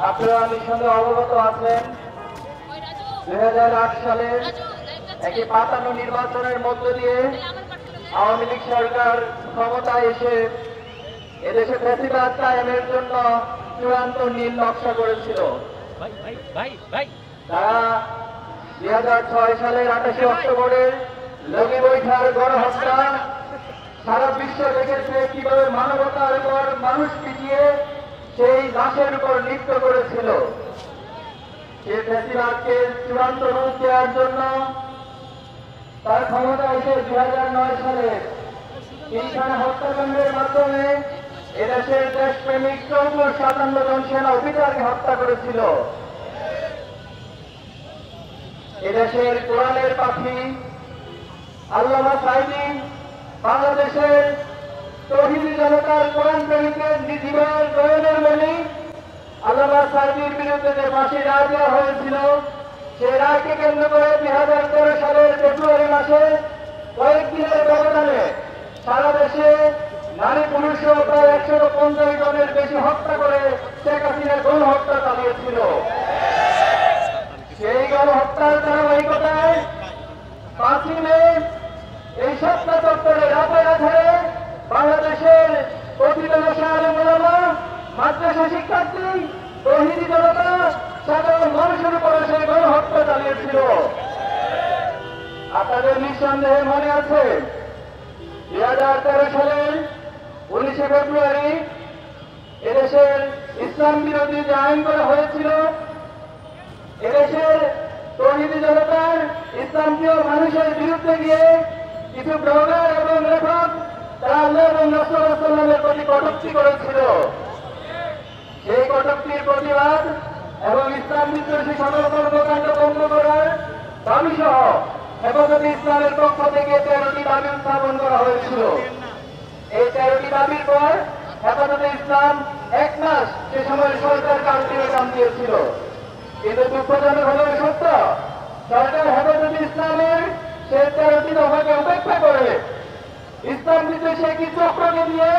আপনারা নিঃসন্দেহে অবগত আছেন 2008 সালের একটি পাতানো নির্বাচনের মধ্য দিয়ে আওয়ামী লীগ সরকার ক্ষমতায় এসে এদেশে ফ্যাসিবাদ কায়েমের জন্য চূড়ান্ত নীল নকশা করেছিল। তারা 2006 সালের 28 অক্টোবরের লগি বৈঠার গণহত্যা সারা বিশ্ব দেখেছে কিভাবে মানবতার উপর মানুষ পিটিয়ে সেই লাশের উপর নৃত্য করেছিল। সে ফ্যাসিবাদকে চূড়ান্ত রূপ দেওয়ার জন্য তার ক্ষমতা এসে 2009 সালে তিনখানা হত্যাকাণ্ডের মাধ্যমে এদেশের দেশপ্রেমিক 57 জন সেনা অফিসারকে হত্যা করেছিল। এদেশের কোরআনের পাখি আল্লামা সাঈদী বাংলাদেশের তৌহিদি জনতার কোরআন প্রেমিকের জীবন প্রয়োগের মনি আল্লামা সাঈদীর বিরুদ্ধে যে ফাঁসির রায় দেওয়া হয়েছিল, সেই রায়কে কেন্দ্র করে 2013 সালের ফেব্রুয়ারি মাসে কয়েকদিনের ব্যবধানে সারা দেশে নারী পুরুষ প্রায় 150 জনের বেশি হত্যা করে শেখ হাসিনার গণহত্যা চালিয়েছিল। সেই গণহত্যার ধারাবাহিকতায় 5 মে এই সপ্তাহ চত্বরে রাতে রাতে বাংলাদেশের প্রতিটা আলেম ওলামা, মাদ্রাসা শিক্ষার্থী, তৌহিদি জনতা সাধারণ মানুষের উপরে সেই গণহত্যা চালিয়েছিল। আপনাদের নিঃসন্দেহে মনে আছে 2013 সালের 19 ফেব্রুয়ারি এদেশের ইসলাম বিরোধী যে আইন করা হয়েছিল, এদেশের তৌহিদি জনতার ইসলামপ্রিয় মানুষের বিরুদ্ধে গিয়ে কিছু ব্লগার এবং লেখক তারা আল্লাহ এবং রাসূলুল্লাহ সাল্লাল্লাহু আলাইহি ওয়াসাল্লামের প্রতি কটূক্তি করেছিল। সেই কটূক্তির প্রতিবাদ এবং ইসলাম বিদ্বেষী সকল কর্মকাণ্ড বন্ধ করার দাবি সহ হেফাজতে ইসলামের পক্ষ থেকে 13টি দাবি উত্থাপন করা হয়েছিল। এই 13টি দাবির পর হেফাজতে ইসলাম 1 মাস সে সময় সরকারকে আলটিমেটাম দিয়েছিল। কিন্তু দুঃখজনক হলেও সত্য, সরকার হেফাজতে ইসলামের সেই 13টি দফাকে উপেক্ষা করে ইসলাম বিদ্বেষী একটি চক্রকে দিয়ে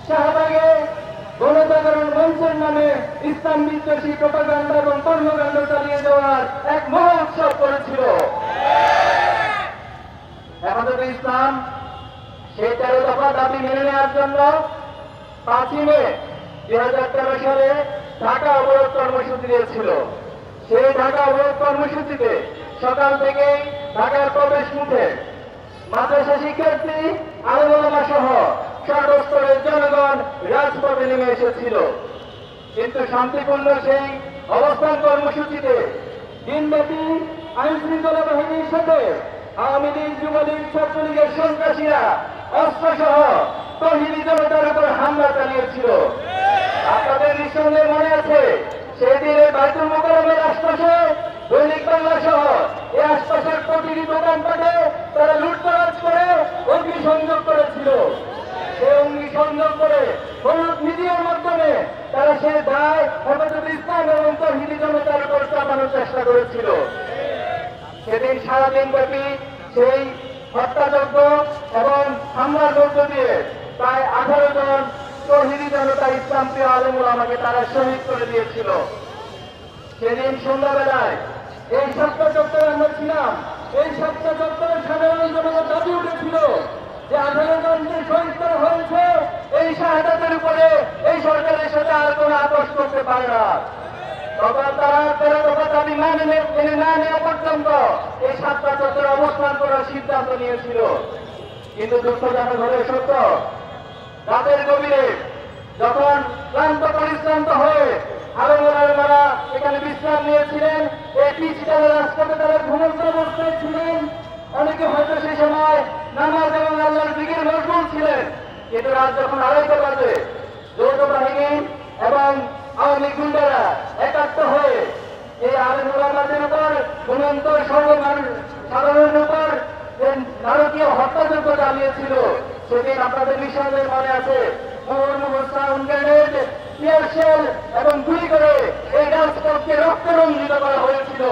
শাহবাগে গণজাগরণ মঞ্চের নামে ইসলাম বিদ্বেষী প্রোপাগান্ডা এবং কর্মকাণ্ড চালিয়ে যাওয়ার এক মহা উৎসব করেছিল। হেফাজতে ইসলাম সেই 13 দফা দাবি মেনে নেওয়ার জন্য 5 মে 2013 সালে ঢাকা অবরোধ কর্মসূচি দিয়েছিল। সেই ঢাকা অবরোধ কর্মসূচিতে সকাল থেকেই ঢাকার প্রবেশ মুখে মাদ্রাসা শিক্ষার্থী, আলেম ওলামা সহ সর্বস্তরের জনগণ রাজপথে নেমে এসেছিল। কিন্তু শান্তিপূর্ণ সেই অবস্থান কর্মসূচিতে দিনব্যাপী আইন শৃঙ্খলা বাহিনীর সাথে আওয়ামী লীগ, যুবলীগ, ছাত্রলীগের সন্ত্রাসীরা অস্ত্রসহ তৌহিদি জনতার উপর হামলা চালিয়েছিল। আপনাদের নিঃসন্দেহে মনে আছে সেদিন বাইতুল মোকাররমের আশপাশে দৈনিক বাংলা সহ এই আশপাশের প্রতিটি দোকানপাটে তারা লুটতরাজ করে অগ্নিসংযোগ করেছিল। সেই অগ্নিসংযোগ করে হলুদ মিডিয়ার মাধ্যমে তারা সে দায় হেফাজতে ইসলাম এবং তৌহিদি জনতার উপর চাপানোর চেষ্টা করেছিল। সেদিন সারাদিন ব্যাপী সেই হত্যাযজ্ঞ এবং হামলার মধ্য দিয়ে প্রায় 18 জন তৌহিদি জনতা ইসলামপ্রিয় আলেম ওলামাকে তারা শহীদ করে দিয়েছিল। সেদিন সন্ধ্যাবেলায় এই সপ্তাহ চত্বরে আমরা ছিলাম। এই সপ্তাহ চত্বরে সাধারণ জনগণ দাবি উঠেছিল যে 18 জনকে শহীদ করা হয়েছে, এই শাহাদাতের উপরে এই সরকারের সাথে আর কোনো আপোষ করতে পারে না। তখন তারা 13 দফা দাবি মেনে না নেওয়া পর্যন্ত এই সপ্তাহ চত্বরে অবস্থান করার সিদ্ধান্ত নিয়েছিল। কিন্তু দুঃখজনক হলে সত্য, রাতের গভীরে যখন ক্লান্ত পরিশ্রান্ত হয়ে আলেম ওলামারা এখানে বিশ্রাম নিয়েছিলেন, এই পিচঢালা রাস্তাতে তারা ঘুমন্ত অবস্থায় ছিলেন। অনেকে হয়তো সেই সময় নামাজ এবং আল্লাহর জিকিরে মশগুল ছিলেন। কিন্তু রাত যখন 2:30 বাজে যৌথ বাহিনী এবং আওয়ামী গুন্ডারা একাত্ম হয়ে এই আলেম ওলামাদের উপর ঘুমন্ত সাধারণের উপর নারকীয় হত্যাযজ্ঞ চালিয়েছিল। সেদিন আপনাদের নিঃসন্দেহে মনে আছে এবং গুলি করে এই রাজপথকে রক্তরঞ্জিত করা হয়েছিল।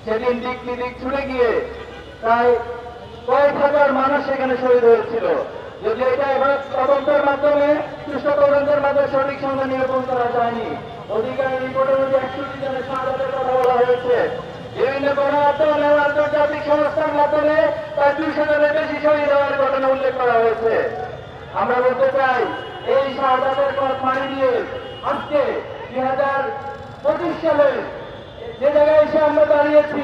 সেদিন দিক বিদিক ছুটে গিয়ে প্রায় কয়েক হাজার মানুষ সেখানে শহীদ হয়েছিল। যদি এটা এবার তদন্তের মাধ্যমে সুষ্ঠু তদন্তের মাধ্যমে সঠিক সংখ্যা নিরূপণ করা যায়নি। অধিকারী রিপোর্টের মধ্যে 61 জনের শাহাদাতের কথা বলা হয়েছে। বিভিন্ন গণমাধ্যম এবং আন্তর্জাতিক সংস্থার মাধ্যমে প্রায় 200 জনের বেশি শহীদ হওয়ার ঘটনা উল্লেখ করা হয়েছে। আমরা বলতে চাই এই শাহাদাতের পথ পাড়ি দিয়ে আজকে 2025 সালে যে জায়গায় এসে আমরা দাঁড়িয়েছি,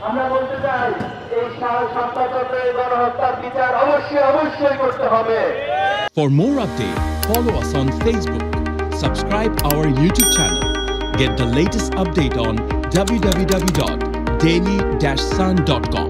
আমরা বলতে চাই এই সন্ত্রাসের গণহত্যার বিচার অবশ্যই করতে হবে। For more updates, follow us on Facebook, subscribe our YouTube channel, get the latest update on www.daily-sun.com.